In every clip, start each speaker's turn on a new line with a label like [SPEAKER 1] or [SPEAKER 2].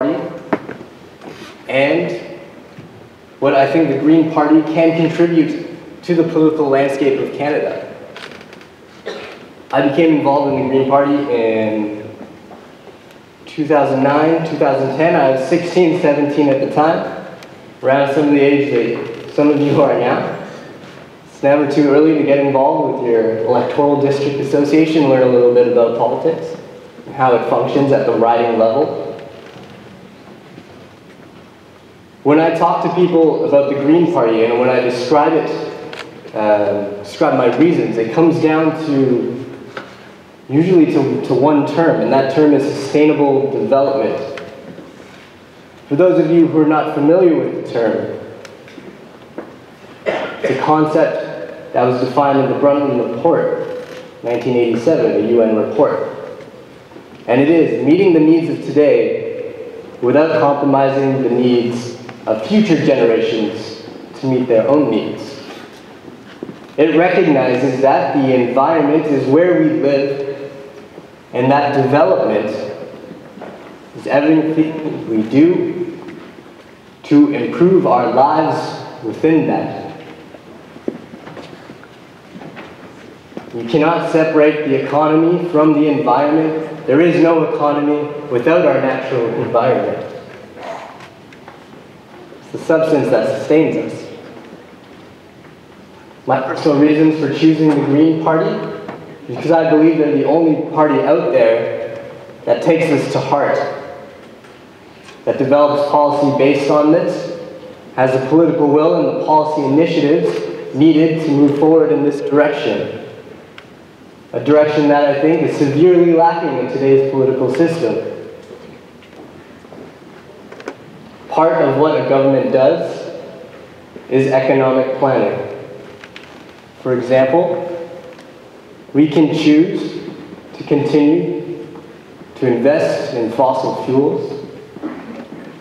[SPEAKER 1] Party and what I think the Green Party can contribute to the political landscape of Canada. I became involved in the Green Party in 2009, 2010. I was 16, 17 at the time, around some of the age that some of you are now. It's never too early to get involved with your electoral district association, learn a little bit about politics and how it functions at the riding level. When I talk to people about the Green Party and when I describe it, describe my reasons, it comes down to usually to one term, and that term is sustainable development. For those of you who are not familiar with the term, it's a concept that was defined in the Brundtland Report, 1987, a UN report. And it is meeting the needs of today without compromising the needs of future generations to meet their own needs. It recognizes that the environment is where we live and that development is everything we do to improve our lives within that. You cannot separate the economy from the environment. There is no economy without our natural environment. The substance that sustains us. My personal reasons for choosing the Green Party is because I believe they're the only party out there that takes this to heart, that develops policy based on this, has the political will and the policy initiatives needed to move forward in this direction. A direction that I think is severely lacking in today's political system. Part of what a government does is economic planning. For example, we can choose to continue to invest in fossil fuels.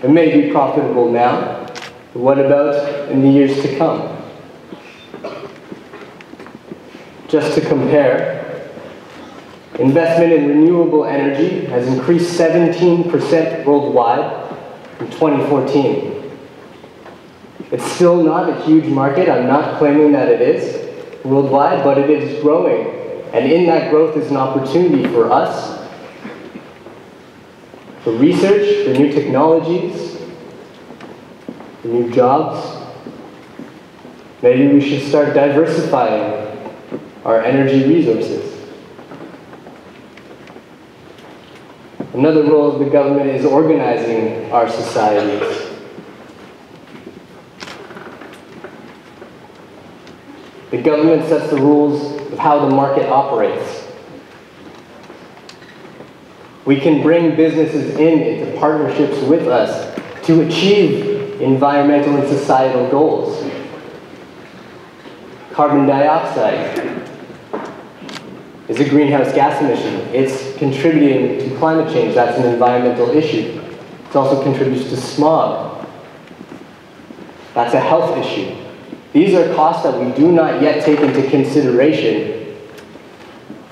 [SPEAKER 1] It may be profitable now, but what about in the years to come? Just to compare, investment in renewable energy has increased 17% worldwide in 2014. It's still not a huge market. I'm not claiming that it is worldwide, but it is growing. And in that growth is an opportunity for us, for research, for new technologies, for new jobs. Maybe we should start diversifying our energy resources. Another role of the government is organizing our societies. The government sets the rules of how the market operates. We can bring businesses into partnerships with us to achieve environmental and societal goals. Carbon dioxide is a greenhouse gas emission. It's contributing to climate change. That's an environmental issue. It also contributes to smog. That's a health issue. These are costs that we do not yet take into consideration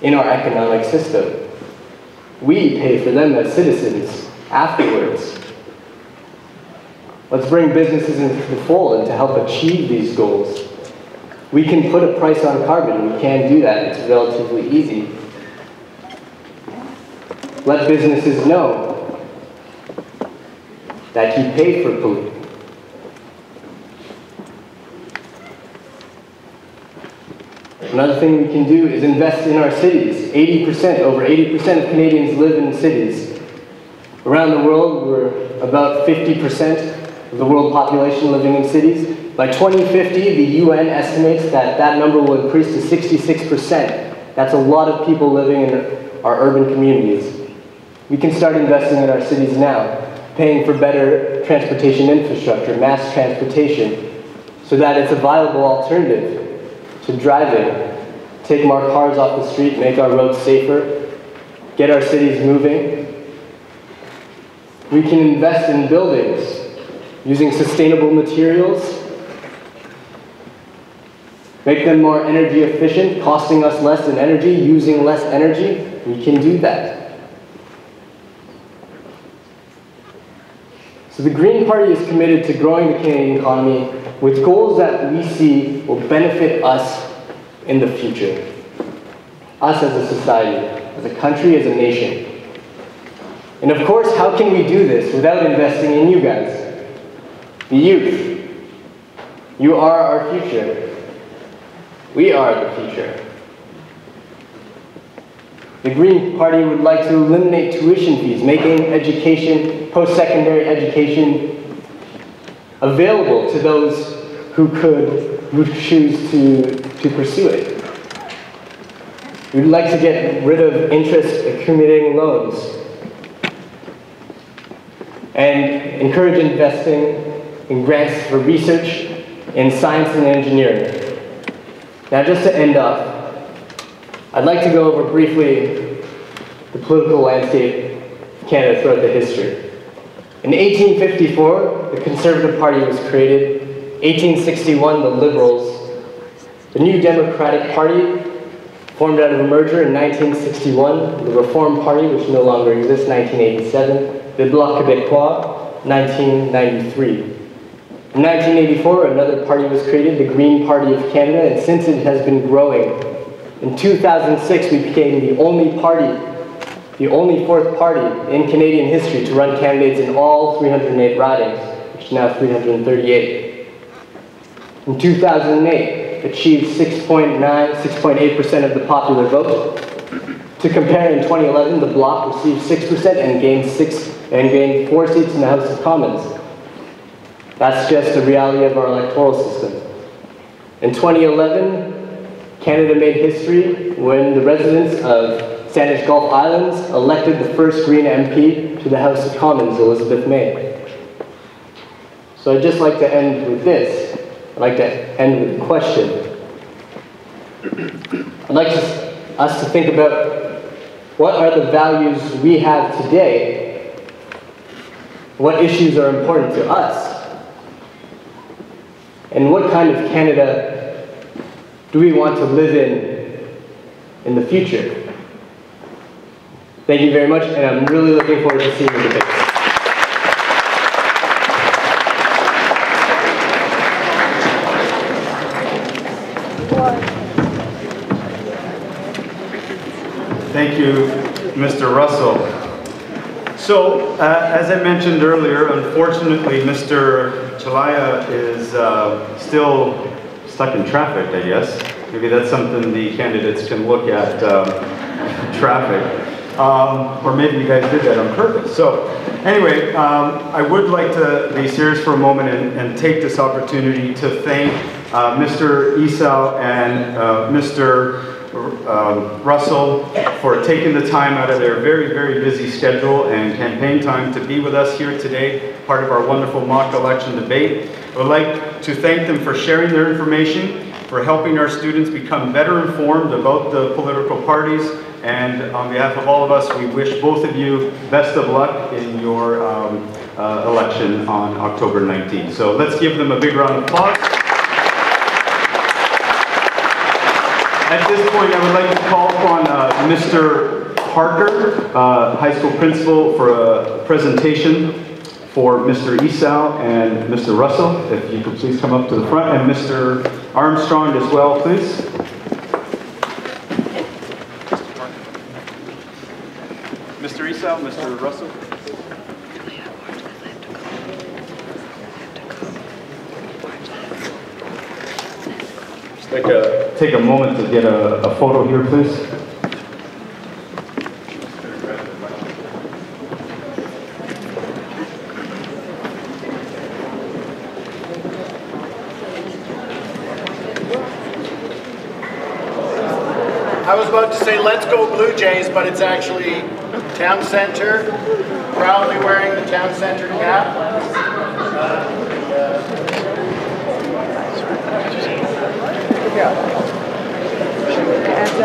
[SPEAKER 1] in our economic system. We pay for them as citizens afterwards. Let's bring businesses into the fold and to help achieve these goals. We can put a price on carbon. We can do that. It's relatively easy. Let businesses know that you pay for pollution. Another thing we can do is invest in our cities. Over 80% of Canadians live in cities. Around the world, we're about 50% of the world population living in cities. By 2050, the UN estimates that that number will increase to 66%. That's a lot of people living in our urban communities. We can start investing in our cities now, paying for better transportation infrastructure, mass transportation, so that it's a viable alternative to driving. Take more cars off the street, make our roads safer, get our cities moving. We can invest in buildings using sustainable materials, make them more energy efficient, costing us less in energy, using less energy. We can do that. So the Green Party is committed to growing the Canadian economy with goals that we see will benefit us in the future. Us as a society, as a country, as a nation. And of course, how can we do this without investing in you guys? The youth. You are our future. We are the future. The Green Party would like to eliminate tuition fees, making education, post-secondary education, available to those who choose to pursue it. We'd like to get rid of interest accumulating loans and encourage investing in grants for research in science and engineering. Now, just to end off, I'd like to go over briefly the political landscape of Canada throughout the history. In 1854, the Conservative Party was created. 1861, the Liberals. The New Democratic Party formed out of a merger in 1961. The Reform Party, which no longer exists, 1987. The Bloc Québécois, 1993. In 1984, another party was created, the Green Party of Canada, and since it has been growing. In 2006, we became the only party, the only fourth party in Canadian history to run candidates in all 308 ridings, which is now 338. In 2008, achieved 6.8% of the popular vote. To compare, in 2011, the Bloc received 6% and gained 4 seats in the House of Commons. That's just the reality of our electoral system. In 2011, Canada made history when the residents of Saanich Gulf Islands elected the first Green MP to the House of Commons, Elizabeth May. So I'd just like to end with this. I'd like to end with a question. I'd like us to think about what are the values we have today, what issues are important to us, and what kind of Canada do we want to live in the future? Thank you very much, and I'm really looking forward to seeing the debate.
[SPEAKER 2] Thank you, Mr. Russell. So, as I mentioned earlier, unfortunately, Mr. Chelliah is still stuck in traffic, I guess. Maybe that's something the candidates can look at, traffic. Or maybe you guys did that on purpose. So, anyway, I would like to be serious for a moment and take this opportunity to thank Mr. Esau and Mr. Russell for taking the time out of their very, very busy schedule and campaign time to be with us here today, part of our wonderful mock election debate. I would like to thank them for sharing their information, for helping our students become better informed about the political parties, and on behalf of all of us, we wish both of you best of luck in your election on October 19th. So let's give them a big round of applause. At this point, I would like to call upon Mr. Parker, high school principal, for a presentation for Mr. Esau and Mr. Russell. If you could please come up to the front, and Mr. Armstrong as well, please. Mr. Esau, Mr. Russell. Take a moment to get a photo here, please.
[SPEAKER 3] I was about to say, let's go Blue Jays, but it's actually Town Center, proudly wearing the Town Center cap.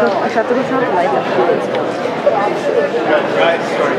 [SPEAKER 4] I thought there was not light
[SPEAKER 3] Right, sorry.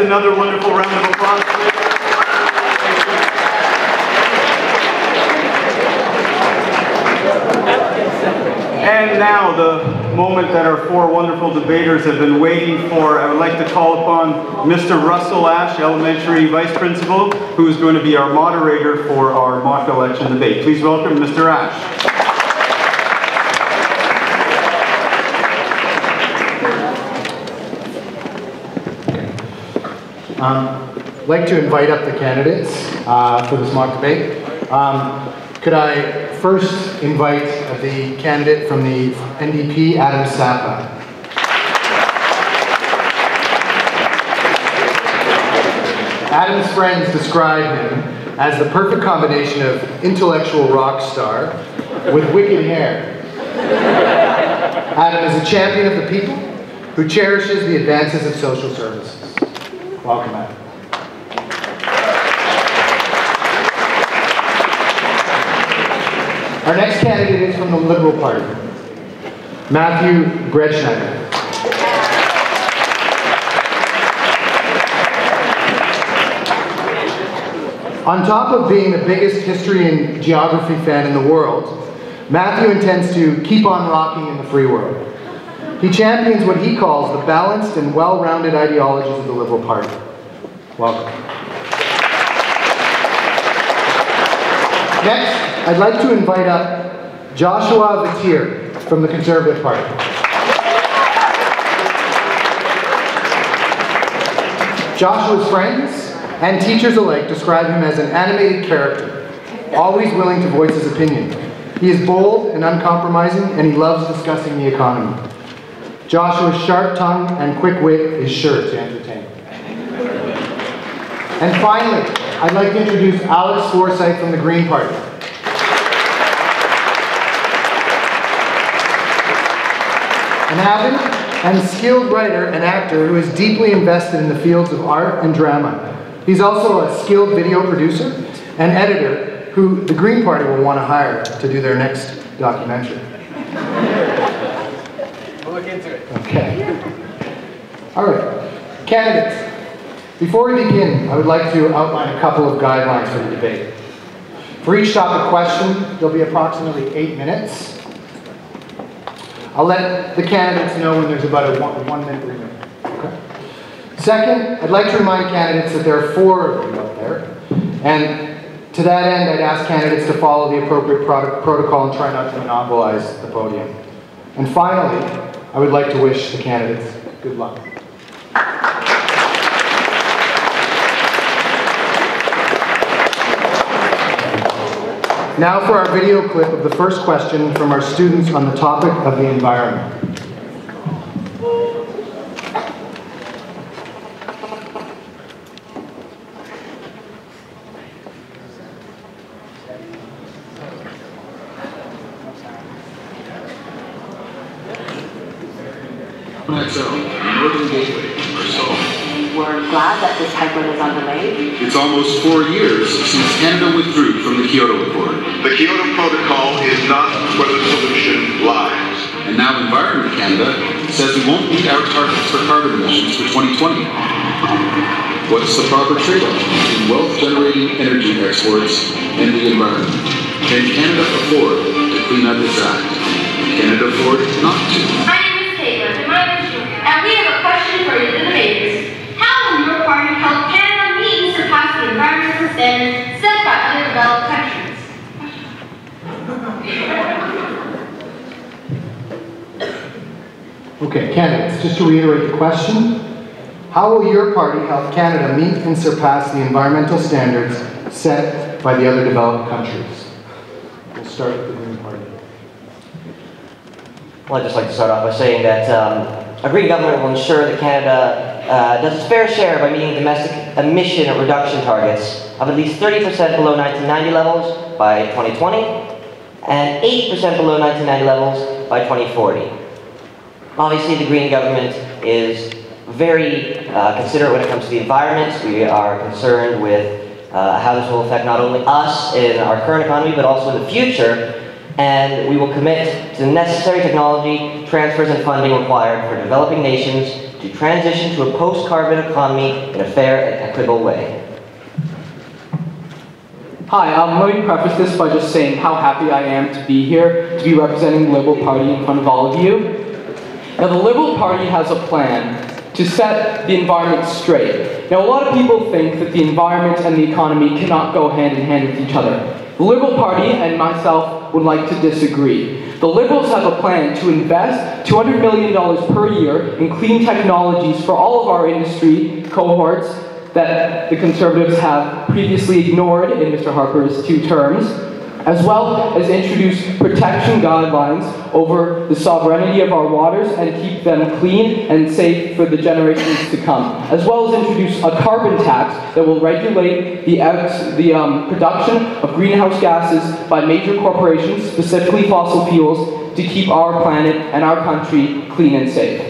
[SPEAKER 2] another wonderful round of applause, please. And now, the moment that our four wonderful debaters have been waiting for, I would like to call upon Mr. Russell Ash, Elementary Vice Principal, who is going to be our moderator for our mock election debate. Please welcome Mr. Ash.
[SPEAKER 5] I'd like to invite up the candidates for this mock debate. Could I first invite the candidate from the NDP, Adam Sapa. Adam's friends describe him as the perfect combination of intellectual rock star with wicked hair. Adam is a champion of the people who cherishes the advances of social services. Welcome, Adam. Our next candidate is from the Liberal Party, Matthew Bretschneider. On top of being the biggest history and geography fan in the world, Matthew intends to keep on rocking in the free world. He champions what he calls the balanced and well-rounded ideologies of the Liberal Party. Welcome. Next, I'd like to invite up Joshua Vatir from the Conservative Party. Joshua's friends and teachers alike describe him as an animated character, always willing to voice his opinion. He is bold and uncompromising, and he loves discussing the economy. Joshua's sharp tongue and quick wit is sure to entertain. And finally, I'd like to introduce Alex Forsyth from the Green Party. An avid and skilled writer and actor who is deeply invested in the fields of art and drama. He's also a skilled video producer and editor who the Green Party will want to hire to do their next documentary.
[SPEAKER 1] We'll look into it.
[SPEAKER 5] Okay. All right. Candidates, before we begin, I would like to outline a couple of guidelines for the debate. For each topic question, there'll be approximately 8 minutes. I'll let the candidates know when there's about a one minute remaining. Okay. Second, I'd like to remind candidates that there are 4 of you out there. And to that end, I'd ask candidates to follow the appropriate protocol and try not to monopolize the podium. And finally, I would like to wish the candidates good luck. Now for our video clip of the first question from our students on the topic of the environment.
[SPEAKER 6] Northern Gateway are solved.
[SPEAKER 7] We're glad that this pipeline is on delay.
[SPEAKER 6] It's almost 4 years since Canada withdrew from the Kyoto Accord.
[SPEAKER 8] The Kyoto Protocol is not where the solution lies.
[SPEAKER 6] And now Environment Canada says we won't meet our targets for carbon emissions for 2020. What's the proper trade-off between wealth-generating energy exports and the environment? Can Canada afford to clean up its act? Can it afford not to?
[SPEAKER 9] My name is Caitlin, and we have a question for you, the debaters. How will your party help Canada meet and surpass the environmental standards set by other developed countries?
[SPEAKER 5] Okay, candidates, just to reiterate the question, how will your party help Canada meet and surpass the environmental standards set by the other developed countries? We'll start with the Green Party.
[SPEAKER 10] Well, I'd just like to start off by saying that a Green government will ensure that Canada does its fair share by meeting domestic emission reduction targets of at least 30% below 1990 levels by 2020 and 8% below 1990 levels by 2040. Obviously, the Green government is very considerate when it comes to the environment. We are concerned with how this will affect not only us in our current economy, but also in the future. And we will commit to the necessary technology, transfers, and funding required for developing nations to transition to a post-carbon economy in a fair and equitable way.
[SPEAKER 11] Hi, let me preface this by just saying how happy I am to be here, to be representing the Liberal Party in front of all of you. Now, the Liberal Party has a plan to set the environment straight. Now, a lot of people think that the environment and the economy cannot go hand in hand with each other. The Liberal Party and myself would like to disagree. The Liberals have a plan to invest $200 million per year in clean technologies for all of our industry cohorts that the Conservatives have previously ignored in Mr. Harper's 2 terms, as well as introduce protection guidelines over the sovereignty of our waters and keep them clean and safe for the generations to come, as well as introduce a carbon tax that will regulate the production of greenhouse gases by major corporations, specifically fossil fuels, to keep our planet and our country clean and safe.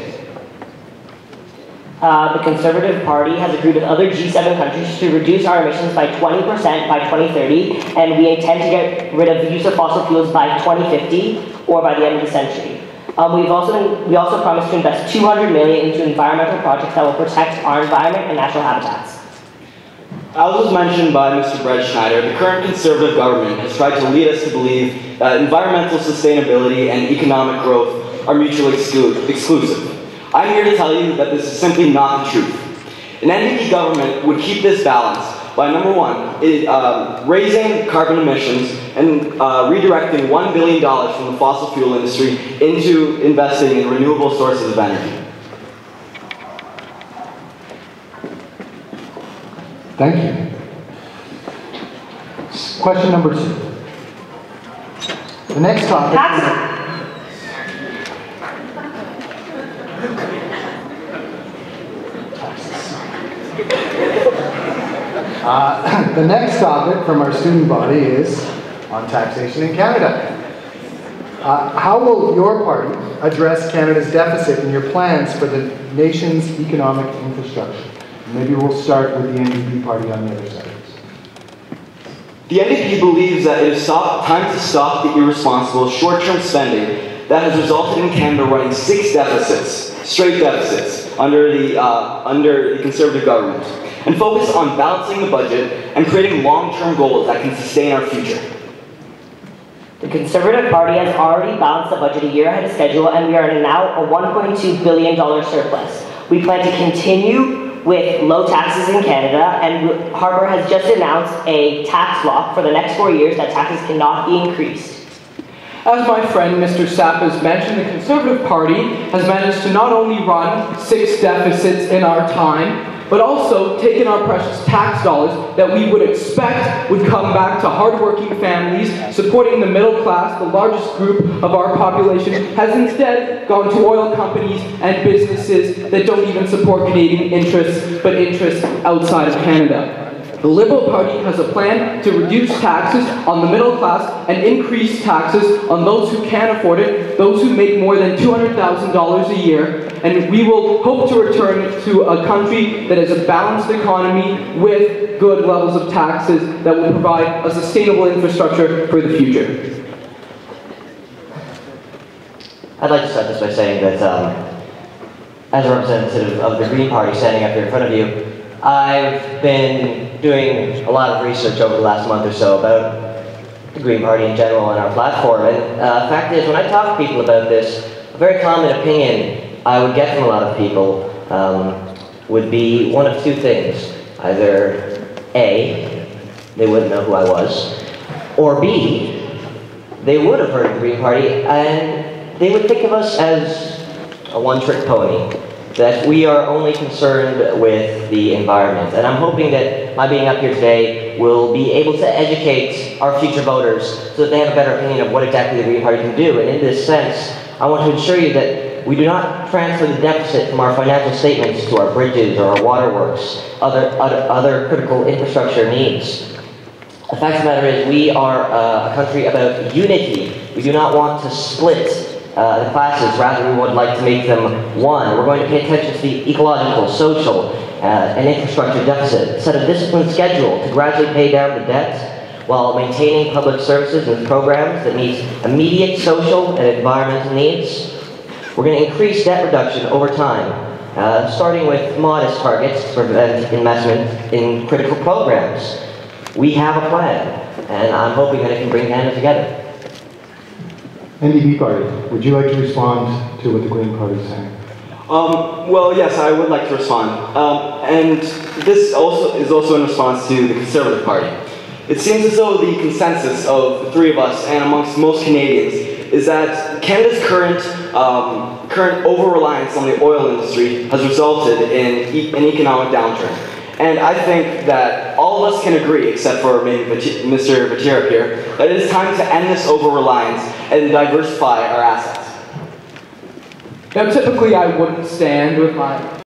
[SPEAKER 12] The Conservative Party has agreed with other G7 countries to reduce our emissions by 20% by 2030, and we intend to get rid of the use of fossil fuels by 2050 or by the end of the century. We also promised to invest $200 million into environmental projects that will protect our environment and natural habitats.
[SPEAKER 13] As was mentioned by Mr. Brett Schneider, the current Conservative government has tried to lead us to believe that environmental sustainability and economic growth are mutually exclusive. I'm here to tell you that this is simply not the truth. An NDP government would keep this balance by, number one, raising carbon emissions and redirecting $1 billion from the fossil fuel industry into investing in renewable sources of energy.
[SPEAKER 5] Thank you. Question number 2. The next topic. The next topic from our student body is on taxation in Canada. How will your party address Canada's deficit in your plans for the nation's economic infrastructure? Maybe we'll start with the NDP party on the other side.
[SPEAKER 13] The NDP believes that it is time to stop the irresponsible short-term spending that has resulted in Canada running 6 deficits, straight deficits, under the Conservative government, and focus on balancing the budget and creating long-term goals that can sustain our future.
[SPEAKER 12] The Conservative Party has already balanced the budget a year ahead of schedule, and we are now a $1.2 billion surplus. We plan to continue with low taxes in Canada, and Harper has just announced a tax lock for the next 4 years that taxes cannot be increased.
[SPEAKER 11] As my friend Mr. Sapp has mentioned, the Conservative Party has managed to not only run 6 deficits in our time, but also taken our precious tax dollars that we would expect would come back to hardworking families, supporting the middle class, the largest group of our population, has instead gone to oil companies and businesses that don't even support Canadian interests, but interests outside of Canada. The Liberal Party has a plan to reduce taxes on the middle class and increase taxes on those who can afford it, those who make more than $200,000 a year, and we will hope to return to a country that has a balanced economy with good levels of taxes that will provide a sustainable infrastructure for the future.
[SPEAKER 10] I'd like to start this by saying that as a representative of the Green Party standing up here in front of you, I've been doing a lot of research over the last month or so about the Green Party in general and our platform. And the fact is, when I talk to people about this, a very common opinion I would get from a lot of people would be one of 2 things. Either A, they wouldn't know who I was, or B, they would have heard of the Green Party and they would think of us as a one-trick pony, that we are only concerned with the environment. And I'm hoping that my being up here today will be able to educate our future voters so that they have a better opinion of what exactly the Green Party can do. And in this sense, I want to ensure you that we do not transfer the deficit from our financial statements to our bridges or our waterworks, other critical infrastructure needs. The fact of the matter is, we are a country about unity. We do not want to split the classes, rather we would like to make them one. We're going to pay attention to the ecological, social, and infrastructure deficit, set a disciplined schedule to gradually pay down the debt while maintaining public services and programs that meet immediate social and environmental needs. We're going to increase debt reduction over time starting with modest targets to prevent investment in critical programs. We have a plan, and I'm hoping that it can bring Canada together.
[SPEAKER 5] NDP Party, would you like to respond to what the Green Party is saying?
[SPEAKER 13] Well, yes, I would like to respond. And this also is also in response to the Conservative Party. It seems as though the consensus of the three of us and amongst most Canadians is that Canada's current over-reliance on the oil industry has resulted in an economic downturn. And I think that all of us can agree, except for maybe Mr. Vatira here, that it is time to end this over-reliance and diversify our assets.
[SPEAKER 11] Now, typically I wouldn't stand with my